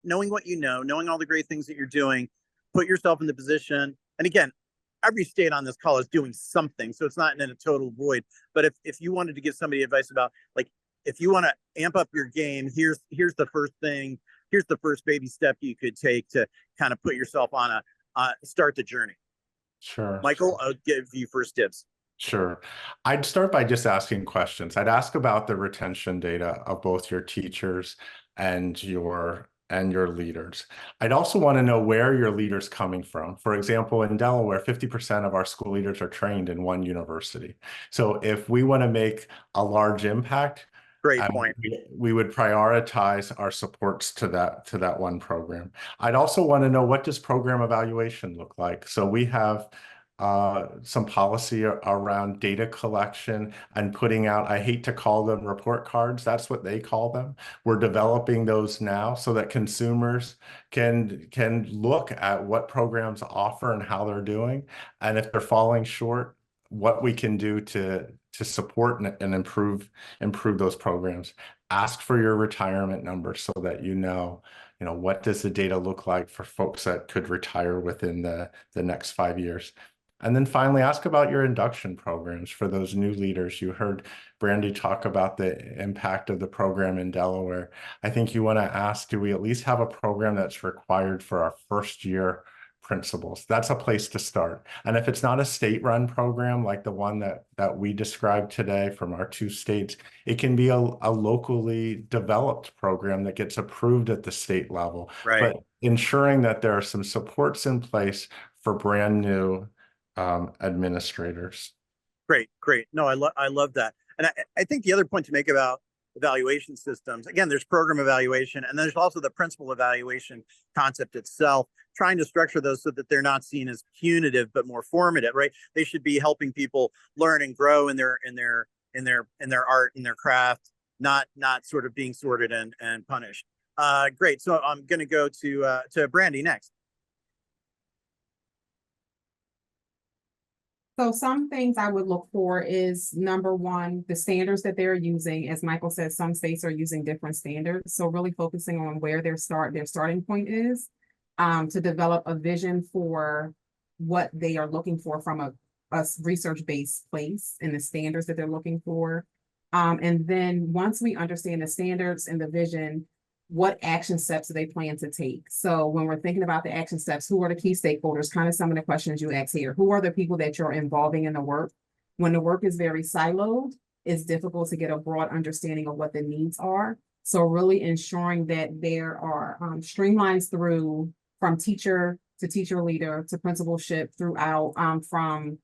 knowing what you know, knowing all the great things that you're doing, put yourself in the position. And again, every state on this call is doing something, so it's not in a total void. But if you wanted to give somebody advice about, like, if you want to amp up your game, here's the first thing, here's the first baby step you could take to kind of put yourself on a start the journey. Sure. Michael, I'll give you first dibs. Sure. I'd start by just asking questions. I'd ask about the retention data of both your teachers and your leaders. I'd also want to know where your leaders coming from. For example, in Delaware, 50% of our school leaders are trained in one university. So if we want to make a large impact, Great point. we would prioritize our supports to that one program. I'd also want to know, what does program evaluation look like? So we have some policy around data collection and putting out, I hate to call them report cards, that's what they call them. We're developing those now so that consumers can look at what programs offer and how they're doing, and if they're falling short, what we can do to support and improve those programs. Ask for your retirement number so that you know what does the data look like for folks that could retire within the next 5 years. And then finally, ask about your induction programs for those new leaders. You heard Brandy talk about the impact of the program in Delaware. I think you want to ask, do we at least have a program that's required for our first year principals? That's a place to start. And if it's not a state-run program like the one that we described today from our 2 states, it can be a locally developed program that gets approved at the state level. Right. But ensuring that there are some supports in place for brand new administrators. Great. No, I love that. And I think the other point to make about evaluation systems, again, there's program evaluation, and there's also the principal evaluation concept itself, trying to structure those so that they're not seen as punitive, but more formative, right? They should be helping people learn and grow in their art, in their craft, not sort of being sorted and punished. Great. So I'm going to go to Brandy next. So some things I would look for is, number one, the standards that they're using. As Michael said, some states are using different standards. So really focusing on where their starting point is, to develop a vision for what they are looking for from a research-based place and the standards that they're looking for. And then once we understand the standards and the vision, what action steps do they plan to take? So when we're thinking about the action steps, who are the key stakeholders? Kind of some of the questions you asked here. Who are the people that you're involving in the work? When the work is very siloed, it's difficult to get a broad understanding of what the needs are. So really ensuring that there are streamlines through from teacher to teacher leader to principalship throughout, from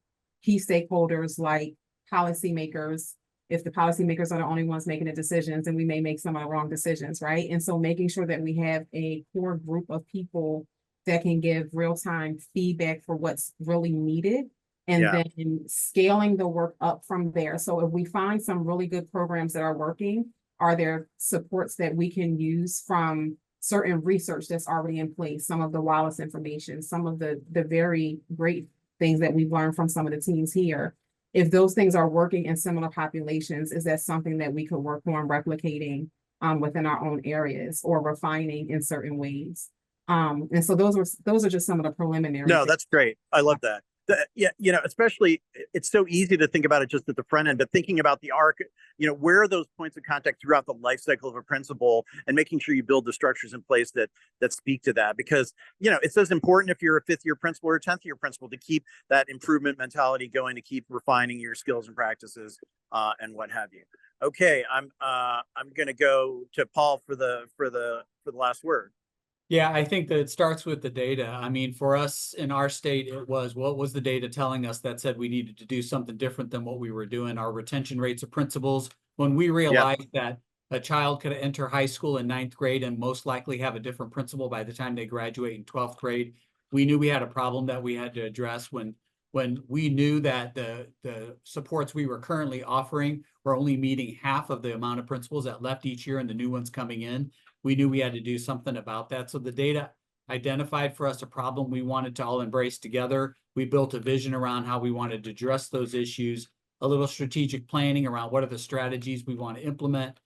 key stakeholders like policymakers. If the policymakers are the only ones making the decisions, then we may make some of the wrong decisions, right? And so making sure that we have a core group of people that can give real-time feedback for what's really needed, and then scaling the work up from there. So if we find some really good programs that are working, are there supports that we can use from certain research that's already in place, some of the Wallace information, some of the very great things that we've learned from some of the teams here? If those things are working in similar populations, is that something that we could work on replicating within our own areas or refining in certain ways? And so those are just some of the preliminary. No, that's great. I love that. Yeah, especially it's so easy to think about it just at the front end, but thinking about the arc, where are those points of contact throughout the life cycle of a principal, and making sure you build the structures in place that speak to that. Because, it's as important if you're a 5th year principal or a 10th year principal to keep that improvement mentality going, to keep refining your skills and practices and what have you. Okay, I'm going to go to Paul for the last word. Yeah, I think that it starts with the data. I mean, for us in our state, it was, what was the data telling us that said we needed to do something different than what we were doing? Our retention rates of principals, when we realized that a child could enter high school in 9th grade and most likely have a different principal by the time they graduate in 12th grade, we knew we had a problem that we had to address. When we knew that the supports we were currently offering were only meeting half of the amount of principals that left each year and the new ones coming in, we knew we had to do something about that. So the data identified for us a problem we wanted to all embrace together. We built a vision around how we wanted to address those issues, a little strategic planning around what are the strategies we want to implement,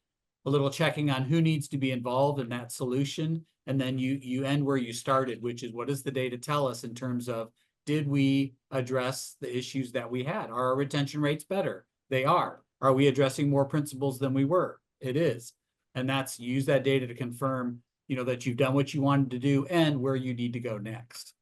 a little checking on who needs to be involved in that solution. And then you end where you started, which is, what does the data tell us in terms of, did we address the issues that we had? Are our retention rates better? They are. Are we addressing more principals than we were? It is. And that's, use that data to confirm, that you've done what you wanted to do and where you need to go next.